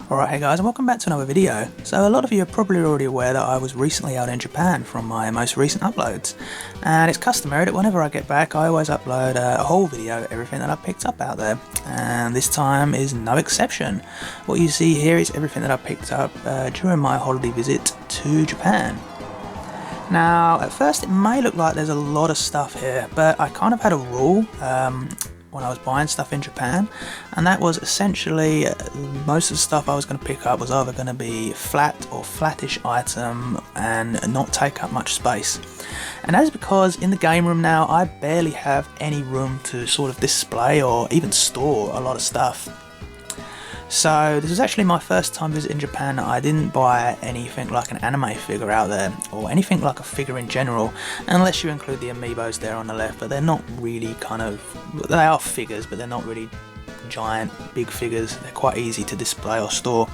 Alright, hey guys, and welcome back to another video. So a lot of you are probably already aware that I was recently out in Japan from my most recent uploads, and it's customary that whenever I get back I always upload a whole video of everything that I picked up out there, and this time is no exception. What you see here is everything that I picked up during my holiday visit to Japan. Now, at first it may look like there's a lot of stuff here, but I kind of had a rule when I was buying stuff in Japan, and that was essentially most of the stuff I was going to pick up was either going to be flat or flattish item and not take up much space. And that is because in the game room now I barely have any room to sort of display or even store a lot of stuff. So this was actually my first time visiting Japan. I didn't buy anything like an anime figure out there, or anything like a figure in general, unless you include the amiibos there on the left, but they're not really they are figures, but they're not really giant, big figures. They're quite easy to display or store.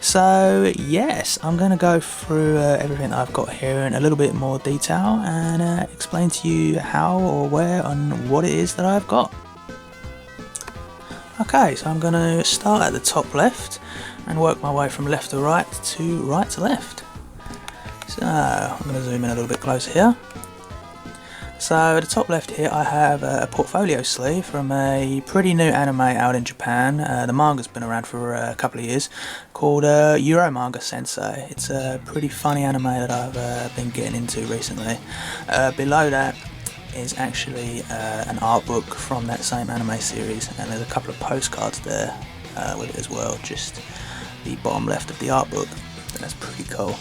So yes, I'm going to go through everything that I've got here in a little bit more detail and explain to you how or where and what it is that I've got. Okay, so I'm going to start at the top left and work my way from left to right to left. So I'm going to zoom in a little bit closer here. So at the top left here I have a portfolio sleeve from a pretty new anime out in Japan. The manga's been around for a couple of years, called Euro Manga Sensei. It's a pretty funny anime that I've been getting into recently. Below that is actually an art book from that same anime series, and there's a couple of postcards there with it as well, just the bottom left of the art book. That's pretty cool.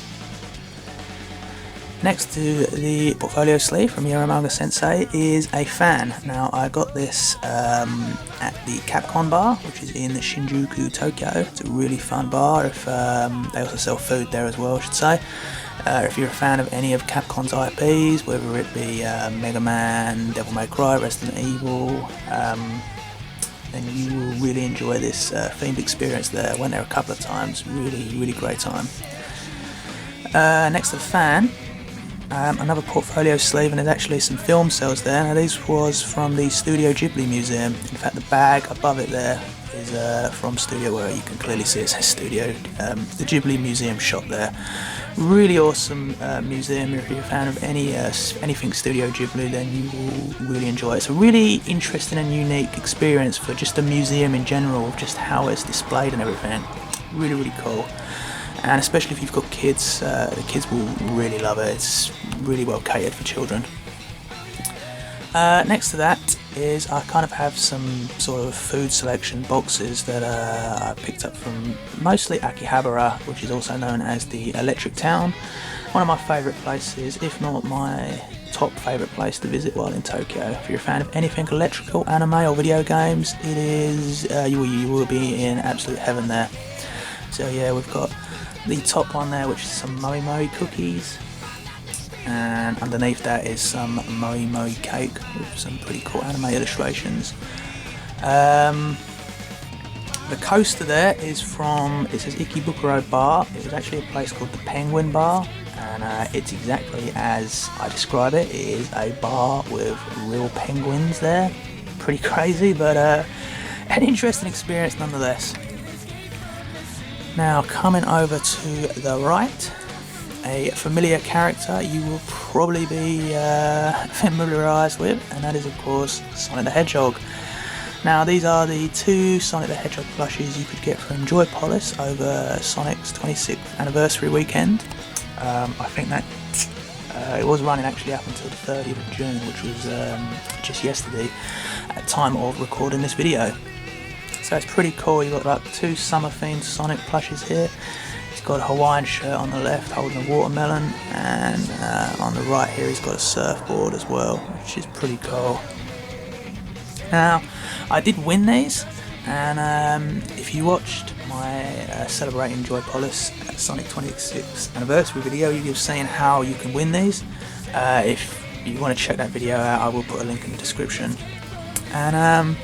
Next to the portfolio sleeve from Euro Manga Sensei is a fan. Now I got this at the Capcom bar, which is in Shinjuku, Tokyo. It's a really fun bar. They also sell food there as well, I should say. If you're a fan of any of Capcom's IPs, whether it be Mega Man, Devil May Cry, Resident Evil, then you will really enjoy this themed experience there. I went there a couple of times, really great time. Next to the fan, another portfolio sleeve, and there's actually some film cells there. Now this was from the Studio Ghibli Museum. In fact, the bag above it there is from Studio, where you can clearly see it says Studio, the Ghibli Museum shop there. Really awesome museum. If you're a fan of anything Studio Ghibli, then you will really enjoy it. It's a really interesting and unique experience for just a museum in general, just how it's displayed and everything. Really cool. And especially if you've got kids, the kids will really love it. It's really well catered for children. Next to that is I kind of have some sort of food selection boxes that I picked up from mostly Akihabara, which is also known as the Electric Town. One of my favourite places, if not my top favourite place to visit while in Tokyo. If you're a fan of anything electrical, anime or video games, it is you will be in absolute heaven there. So yeah, we've got the top one there, which is some Moi Moi cookies, and underneath that is some Moi Moi cake with some pretty cool anime illustrations. The coaster there is from, it says Ikebukuro Bar. It was actually a place called the Penguin Bar, and it's exactly as I describe it. It is a bar with real penguins there. Pretty crazy, but an interesting experience nonetheless. Now coming over to the right, a familiar character you will probably be familiarised with, and that is of course Sonic the Hedgehog. Now these are the two Sonic the Hedgehog plushies you could get from Joypolis over Sonic's 26th anniversary weekend. I think that it was running actually up until the 30th of June, which was just yesterday at time of recording this video. So it's pretty cool. You've got like two summer themed Sonic plushes here. He's got a Hawaiian shirt on the left holding a watermelon, and on the right here he's got a surfboard as well, which is pretty cool. Now I did win these, and if you watched my celebrating Joypolis Sonic 26th anniversary video, you've seen how you can win these. If you want to check that video out, I will put a link in the description. And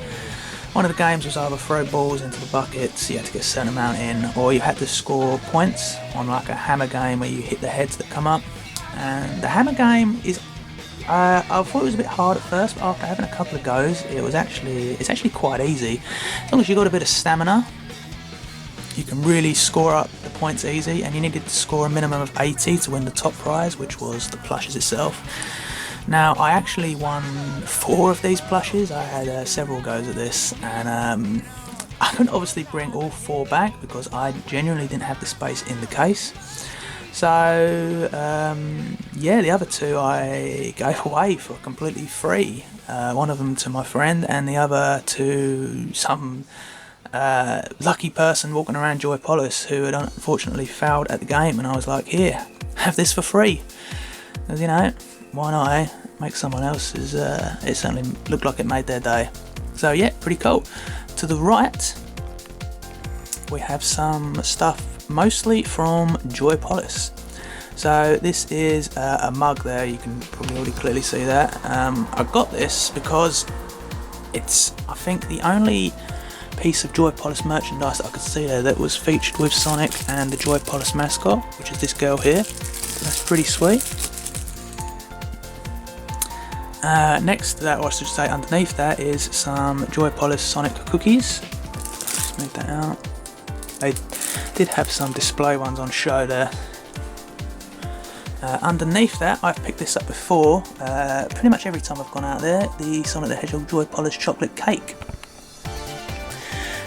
one of the games was either throw balls into the buckets, you had to get a certain amount in, or you had to score points on like a hammer game where you hit the heads that come up. And the hammer game is, I thought it was a bit hard at first, but after having a couple of goes, it's actually quite easy. As long as you've got a bit of stamina, You can really score up the points easy, and you needed to score a minimum of 80 to win the top prize, which was the plushes itself. Now, I actually won 4 of these plushes. I had several goes at this, and I couldn't obviously bring all 4 back because I genuinely didn't have the space in the case. So yeah, the other 2 I gave away for completely free. One of them to my friend, and the other to some lucky person walking around Joypolis who had unfortunately failed at the game, and I was like, here, have this for free. Because, you know, why not, eh? Make someone else's, it certainly looked like it made their day. So yeah, pretty cool. To the right, we have some stuff mostly from Joypolis. So this is a mug there, you can probably already clearly see that. I got this because it's, I think, the only piece of Joypolis merchandise that I could see there that was featured with Sonic and the Joypolis mascot, which is this girl here. So that's pretty sweet. Next to that, or I should say underneath that, is some Joypolis Sonic cookies. Just move that out. They did have some display ones on show there. Underneath that, I've picked this up before, pretty much every time I've gone out there, the Sonic the Hedgehog Joypolis chocolate cake.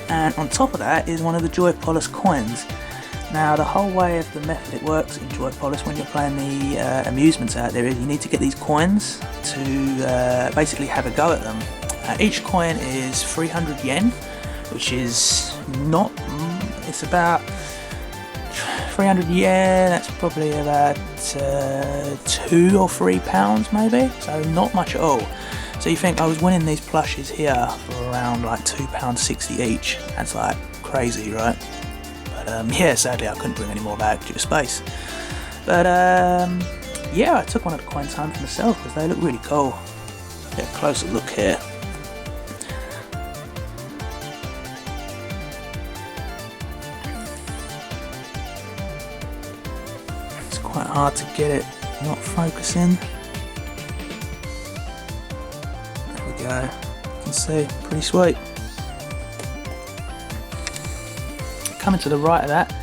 And on top of that is one of the Joypolis coins. Now, the whole way of the method it works in Joypolis when you're playing the amusements out there is you need to get these coins to basically have a go at them. Each coin is 300 yen, which is not, it's about 300 yen, that's probably about £2 or £3 maybe, so not much at all. So you think I was winning these plushes here for around like £2.60 each. That's like crazy, right? But yeah, sadly I couldn't bring any more back due to space. But yeah, I took one of the coins home for myself because they look really cool. Get a closer look here. It's quite hard to get it not focusing. Go. You can see, pretty sweet. Coming to the right of that,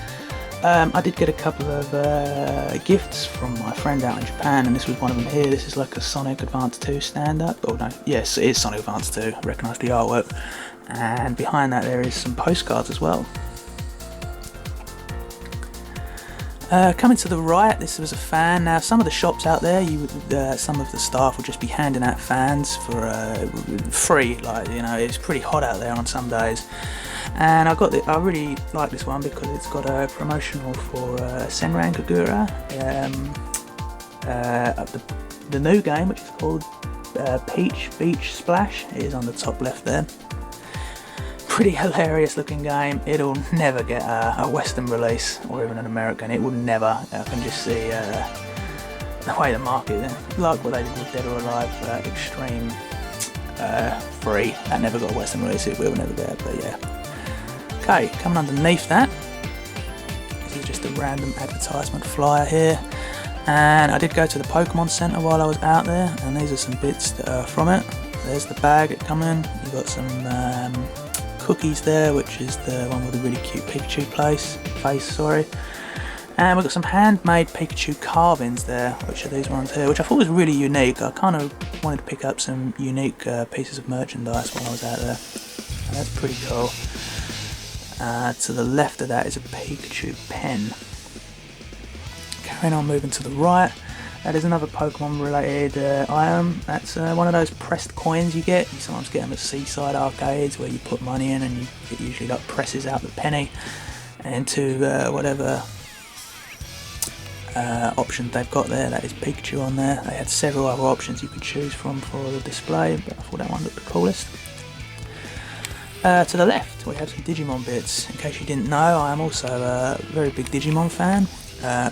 I did get a couple of gifts from my friend out in Japan, and this was one of them here. This is like a Sonic Advance 2 stand-up. Oh no, yes, it is Sonic Advance 2. I recognise the artwork. And behind that there is some postcards as well. Coming to the right, this was a fan. Now, some of the shops out there, some of the staff would just be handing out fans for free. Like, you know, it's pretty hot out there on some days. And I really like this one because it's got a promotional for Senran Kagura, the new game, which is called Peach Beach Splash. It is on the top left there. Pretty hilarious looking game. It'll never get a Western release or even an American. It would never. I can just see the way the market, like what they did with Dead or Alive Extreme 3, that never got a Western release. It will never get, but yeah. Okay, coming underneath that, this is just a random advertisement flyer here. And I did go to the Pokemon Center while I was out there, and these are some bits that are from it. There's the bag it come in. You've got some cookies there, which is the one with a really cute Pikachu face, and we've got some handmade Pikachu carvings there, which are these ones here, which I thought was really unique. I kind of wanted to pick up some unique pieces of merchandise while I was out there, and that's pretty cool. To the left of that is a Pikachu pen. Carrying on, moving to the right, that is another Pokemon related item. That's one of those pressed coins you get. You sometimes get them at seaside arcades where you put money in and it usually like presses out the penny into whatever options they've got there. That is Pikachu on there. They had several other options you could choose from for the display, but I thought that one looked the coolest. To the left we have some Digimon bits. In case you didn't know, I am also a very big Digimon fan,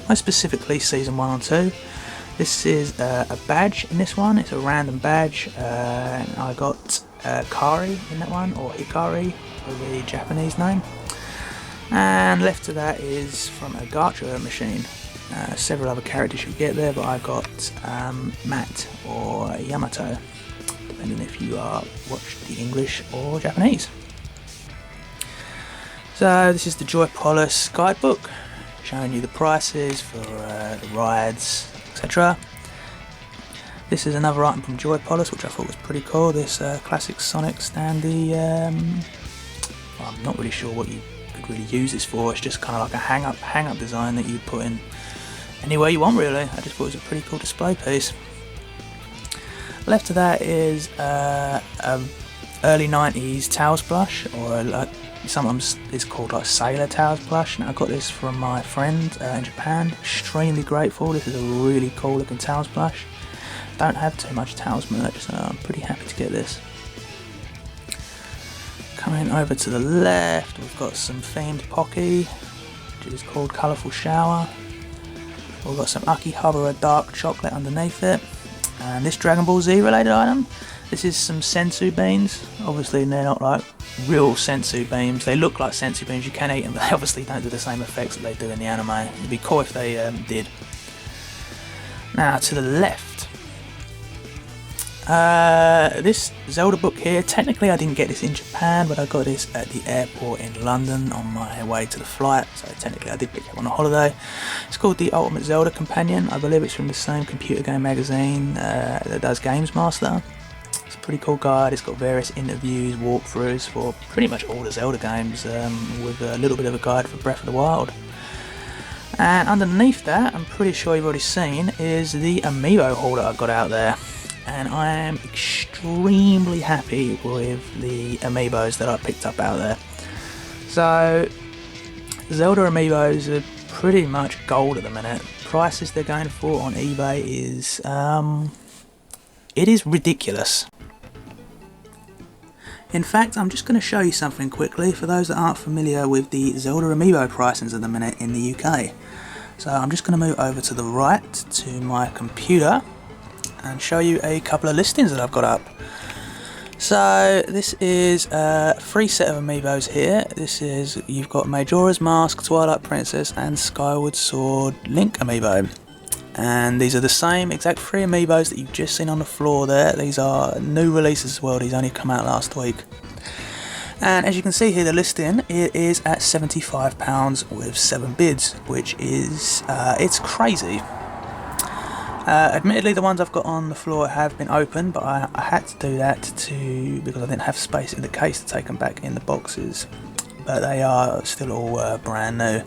most specifically Season 1 and 2. This is a badge in this one. It's a random badge, and I got Kari in that one, or Hikari for the Japanese name. And left to that is from a gacha machine. Several other characters you get there, but I got Matt or Yamato, depending if you watch the English or Japanese. So this is the Joy Police guidebook, showing you the prices for the rides, etc. This is another item from Joy Police, which I thought was pretty cool. This classic Sonic standee. I'm not really sure what you could really use this for. It's just kind of like a hang-up design that you put in anywhere you want, really. I just thought it was a pretty cool display piece. Left of that is early 90s towels plush, or like sometimes it's called like sailor towels plush. Now I got this from my friend in Japan. Extremely grateful. This is a really cool looking towels plush. Don't have too much towels merch, so I'm pretty happy to get this. Coming over to the left, we've got some themed Pocky, which is called Colourful Shower. We've got some Akihabara dark chocolate underneath it. And this Dragon Ball Z related item, this is some sensu beans. Obviously they're not like real sensu beans. They look like sensu beans, you can eat them, but they obviously don't do the same effects that they do in the anime. It'd be cool if they did. Now to the left. This Zelda book here, technically I didn't get this in Japan, but I got this at the airport in London on my way to the flight, so technically I did pick it up on a holiday. It's called The Ultimate Zelda Companion. I believe it's from the same computer game magazine that does Games Master. It's a pretty cool guide. It's got various interviews, walkthroughs for pretty much all the Zelda games, with a little bit of a guide for Breath of the Wild. And underneath that, I'm pretty sure you've already seen, is the Amiibo haul that I've got out there. And I am extremely happy with the Amiibos that I picked up out there. So, Zelda Amiibos are pretty much gold at the minute. Prices they're going for on eBay is, it is ridiculous. In fact, I'm just going to show you something quickly for those that aren't familiar with the Zelda Amiibo pricings at the minute in the UK. So I'm just going to move over to the right to my computer and show you a couple of listings that I've got up. So this is a free set of Amiibos here. This is, you've got Majora's Mask, Twilight Princess and Skyward Sword Link Amiibo. And these are the same exact three Amiibos that you've just seen on the floor there. These are new releases as well, these only come out last week. And as you can see here, the listing, it is at £75 with 7 bids, which is, it's crazy. Admittedly, the ones I've got on the floor have been opened, but I had to do that because I didn't have space in the case to take them back in the boxes. But they are still all brand new.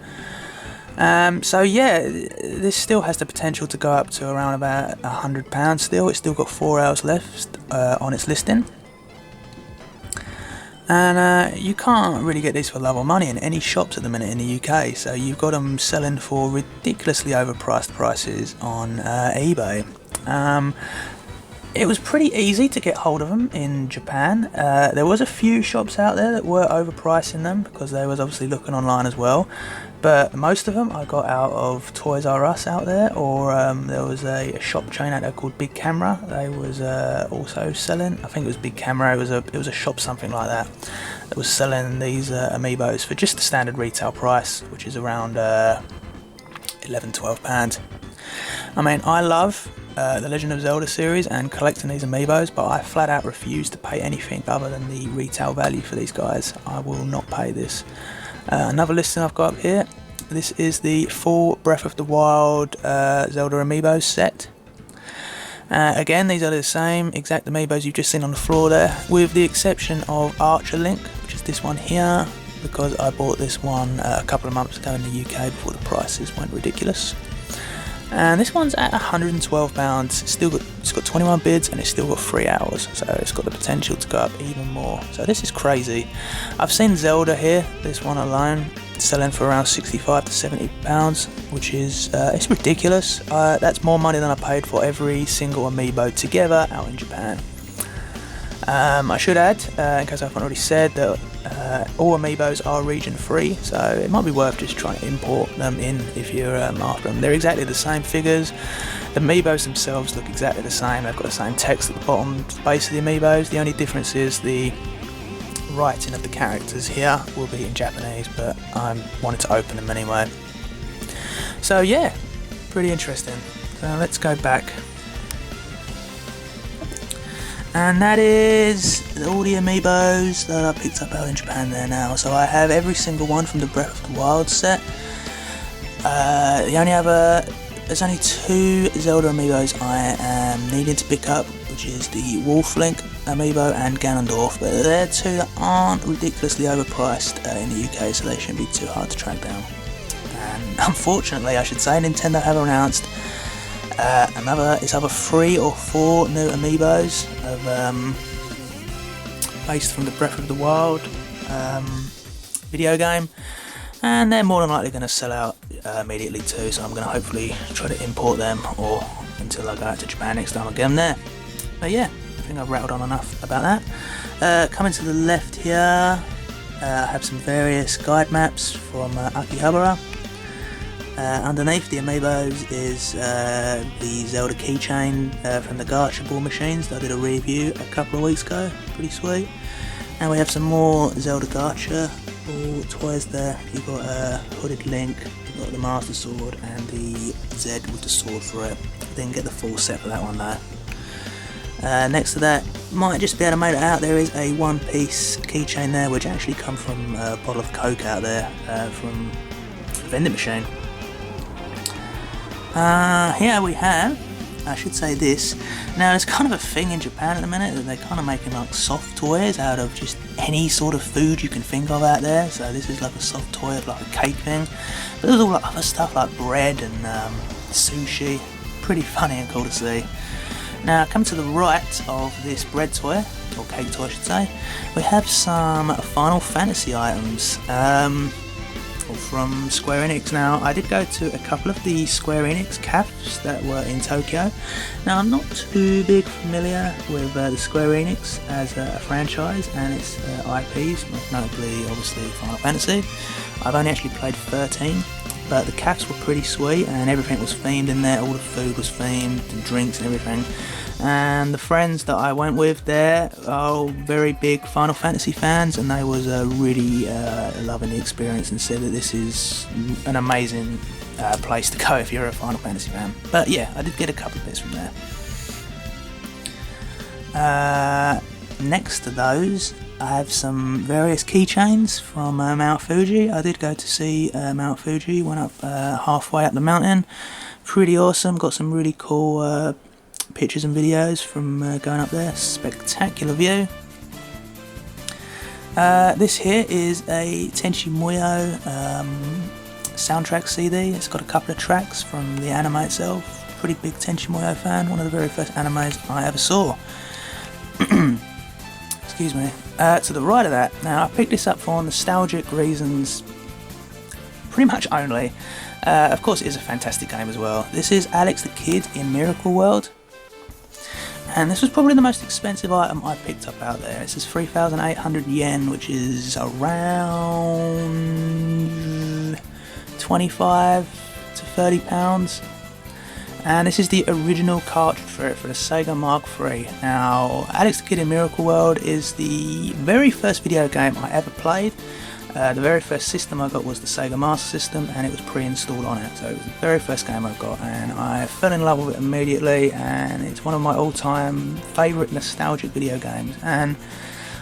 So yeah, this still has the potential to go up to around about £100 still. It's still got 4 hours left on its listing. And you can't really get these for love or money in any shops at the minute in the UK, so you've got them selling for ridiculously overpriced prices on eBay. It was pretty easy to get hold of them in Japan. There was a few shops out there that were overpricing them because they was obviously looking online as well, but most of them I got out of Toys R Us out there, or there was a shop chain out there called Big Camera. They was also selling, I think it was Big Camera, it was a shop something like that was selling these Amiibos for just the standard retail price, which is around £11–12. I mean, I love the Legend of Zelda series and collecting these Amiibos, but I flat out refuse to pay anything other than the retail value for these guys. I will not pay this. Another listing I've got up here, this is the full Breath of the Wild Zelda Amiibo set. Again, these are the same exact Amiibos you've just seen on the floor there, with the exception of Archer Link, which is this one here, because I bought this one a couple of months ago in the UK before the prices went ridiculous. And this one's at £112. It's got 21 bids and it's still got 3 hours, so it's got the potential to go up even more. So this is crazy. I've seen Zelda here, this one alone, selling for around £65 to £70, which is it's ridiculous. That's more money than I paid for every single Amiibo together out in Japan. I should add, in case I haven't already said, that all Amiibos are region free, so it might be worth just trying to import them in if you're after them. They're exactly the same figures. The Amiibos themselves look exactly the same. They've got the same text at the bottom base of the Amiibos. The only difference is the writing of the characters here will be in Japanese, but I wanted to open them anyway. So yeah, pretty interesting. So let's go back. And that is all the amiibos that I picked up out in Japan there now. So I have every single one from the Breath of the Wild set. There's only 2 Zelda amiibos I am needing to pick up, which is the Wolf-Link amiibo and Ganondorf, but they're 2 that aren't ridiculously overpriced in the UK, so they shouldn't be too hard to track down. And unfortunately, I should say, Nintendo have announced it's either 3 or 4 new amiibos of based from the Breath of the Wild video game, and they're more than likely going to sell out immediately too, so I'm going to hopefully try to import them or until I go out to Japan next time I get them there. But yeah, I think I've rattled on enough about that. Coming to the left here, I have some various guide maps from Akihabara. Underneath the amiibos is the Zelda Keychain from the Gacha Ball machines that I did a review a couple of weeks ago, pretty sweet. And we have some more Zelda Gacha Ball toys there. You've got a Hooded Link, you've got the Master Sword and the Zed with the sword for it. Didn't get the full set for that one though. Next to that, might just be able to make it out, there is a one-piece keychain there which actually come from a bottle of Coke out there from the vending machine. Here we have, I should say this, now there's kind of a thing in Japan at the minute that they're kind of making like soft toys out of just any sort of food you can think of out there, so this is like a soft toy of like a cake thing, but there's all like other stuff like bread and sushi, pretty funny and cool to see. Now come to the right of this bread toy, or cake toy I should say, we have some Final Fantasy items from Square Enix. Now I did go to a couple of the Square Enix cafes that were in Tokyo. Now I'm not too big familiar with the Square Enix as a franchise and its IPs, most notably obviously Final Fantasy. I've only actually played 13, but the cafes were pretty sweet and everything was themed in there, all the food was themed, the drinks and everything. And the friends that I went with there are very big Final Fantasy fans, and they was really loving the experience and said that this is an amazing place to go if you're a Final Fantasy fan. But yeah, I did get a couple of bits from there. Next to those, I have some various keychains from Mount Fuji. I did go to see Mount Fuji, went up halfway up the mountain. Pretty awesome, got some really cool pictures and videos from going up there. Spectacular view. This here is a Tenchi Muyo soundtrack CD. It's got a couple of tracks from the anime itself. Pretty big Tenchi Muyo fan, one of the very first animes I ever saw. Excuse me. To the right of that, now I picked this up for nostalgic reasons pretty much only. Of course it is a fantastic game as well. This is Alex the Kid in Miracle World. And this was probably the most expensive item I picked up out there. This is 3,800 yen, which is around 25 to 30 pounds. And this is the original cartridge for it, for the Sega Mark III. Now, Alex the Kid in Miracle World is the very first video game I ever played. The very first system I got was the Sega Master System, and it was pre-installed on it, so it was the very first game I got, and I fell in love with it immediately, and it's one of my all-time favourite nostalgic video games, and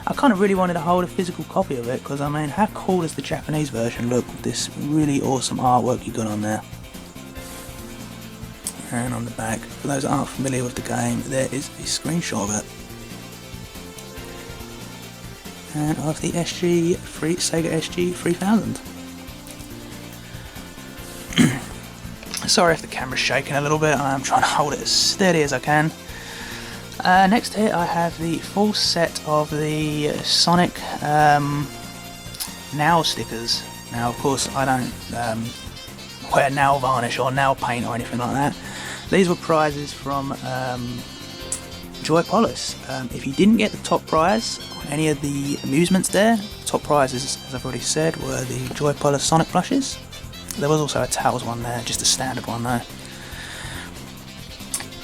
I kind of really wanted to hold a physical copy of it, because I mean, how cool does the Japanese version look with this really awesome artwork you got on there. And on the back, for those that aren't familiar with the game, there is a screenshot of it. And of the Sega SG 3000. Sorry if the camera's shaking a little bit, I'm trying to hold it as steady as I can. Next here I have the full set of the Sonic nail stickers. Now of course I don't wear nail varnish or nail paint or anything like that. These were prizes from Joy Police. If you didn't get the top prize on any of the amusements there, top prizes, as I've already said, were the Joy Police Sonic plushes. There was also a Tails one there, just a standard one though.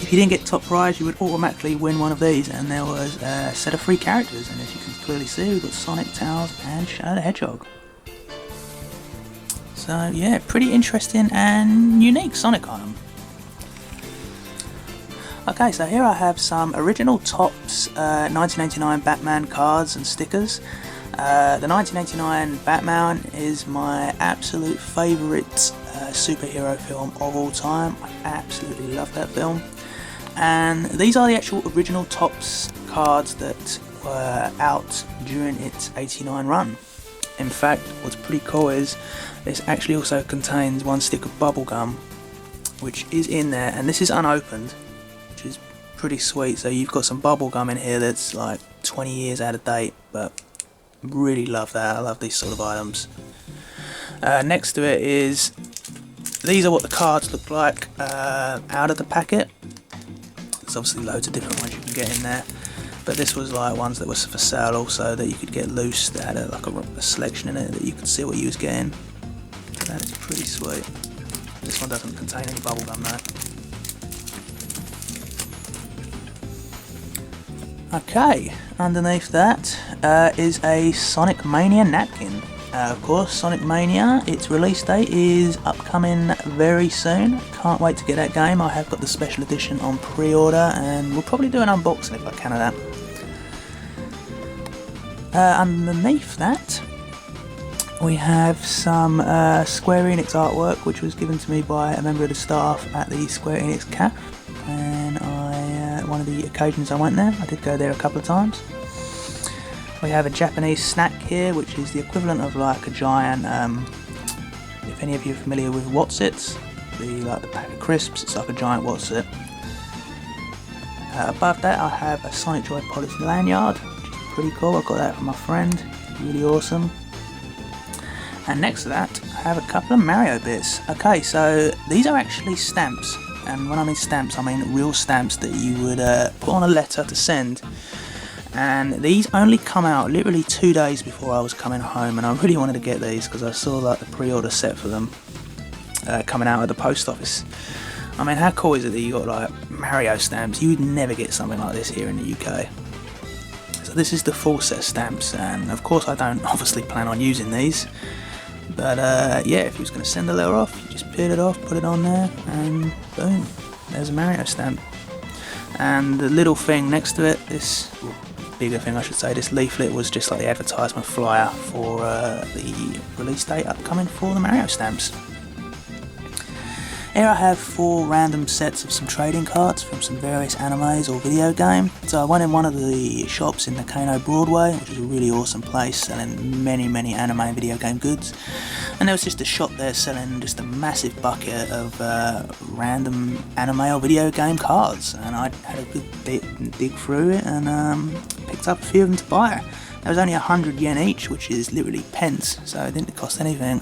If you didn't get top prize, you would automatically win one of these, and there was a set of free characters, and as you can clearly see, we've got Sonic, Tails and Shadow the Hedgehog. So yeah, pretty interesting and unique Sonic item. Okay, so here I have some original Topps 1989 Batman cards and stickers. The 1989 Batman is my absolute favourite superhero film of all time. I absolutely love that film. And these are the actual original Topps cards that were out during its 89 run. In fact, what's pretty cool is this actually also contains one stick of bubblegum, which is in there, and this is unopened, which is pretty sweet. So you've got some bubblegum in here that's like 20 years out of date, but really love that. I love these sort of items. Next to it is, these are what the cards look like out of the packet. There's obviously loads of different ones you can get in there, but this was like ones that was for sale also that you could get loose, that had like a selection in it that you could see what you was getting. That is pretty sweet. This one doesn't contain any bubblegum though. Okay, underneath that is a Sonic Mania napkin. Of course, Sonic Mania, its release date is upcoming very soon. Can't wait to get that game. I have got the special edition on pre-order, and we'll probably do an unboxing if I can of that. Underneath that, we have some Square Enix artwork, which was given to me by a member of the staff at the Square Enix Cafe, and one of the occasions I went there, I did go there a couple of times. We have a Japanese snack here, which is the equivalent of like a giant, if any of you are familiar with Wotsits, the pack of crisps, it's like a giant Wotsit. Above that I have a Sonic Joy polished lanyard, which is pretty cool. I got that from my friend, really awesome. And next to that I have a couple of Mario bits. Okay, so these are actually stamps, and when I mean stamps I mean real stamps that you would put on a letter to send. And these only come out literally 2 days before I was coming home, and I really wanted to get these because I saw like the pre-order set for them coming out at the post office. I mean, how cool is it that you got like Mario stamps? You would never get something like this here in the UK. So this is the full set stamps, and of course I don't obviously plan on using these, but yeah, if you was going to send the letter off, you just peel it off, put it on there, and boom, there's a Mario stamp. And the little thing next to it, this bigger thing I should say, this leaflet was just like the advertisement flyer for the release date upcoming for the Mario stamps. Here I have 4 random sets of some trading cards from some various animes or video game. So I went in one of the shops in Nakano Broadway, which is a really awesome place selling many anime and video game goods. And there was just a shop there selling just a massive bucket of random anime or video game cards. And I had a good dig through it and picked up a few of them to buy. There was only 100 yen each, which is literally pence, so it didn't cost anything.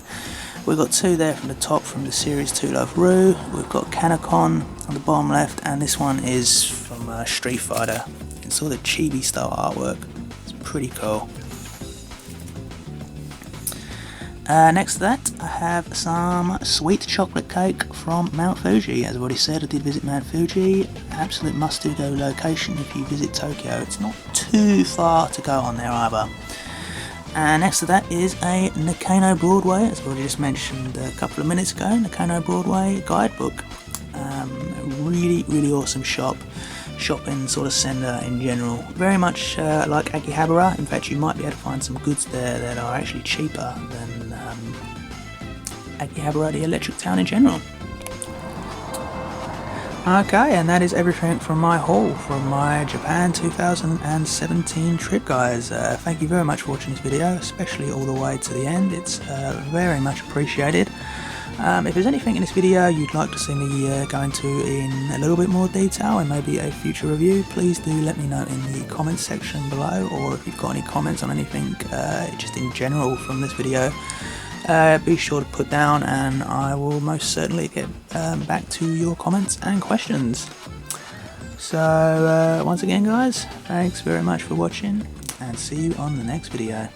We've got 2 there from the top from the series 2 Love Ru. We've got Kanekon on the bottom left, and this one is from Street Fighter. It's sort of chibi style artwork. It's pretty cool. Next to that, I have some sweet chocolate cake from Mount Fuji. As I've already said, I did visit Mount Fuji. Absolute must-do-go location if you visit Tokyo. It's not too far to go on there either. And next to that is a Nakano Broadway, as I already just mentioned a couple of minutes ago, Nakano Broadway guidebook. Really awesome shopping sort of centre in general. Very much like Akihabara. In fact, you might be able to find some goods there that are actually cheaper than Akihabara, the electric town in general. Okay, and that is everything from my haul from my Japan 2017 trip, guys. Thank you very much for watching this video, especially all the way to the end. It's very much appreciated. If there's anything in this video you'd like to see me go into in a little bit more detail and maybe a future review, please do let me know in the comments section below, or if you've got any comments on anything just in general from this video, be sure to put down and I will most certainly get back to your comments and questions. So once again guys, thanks very much for watching and see you on the next video.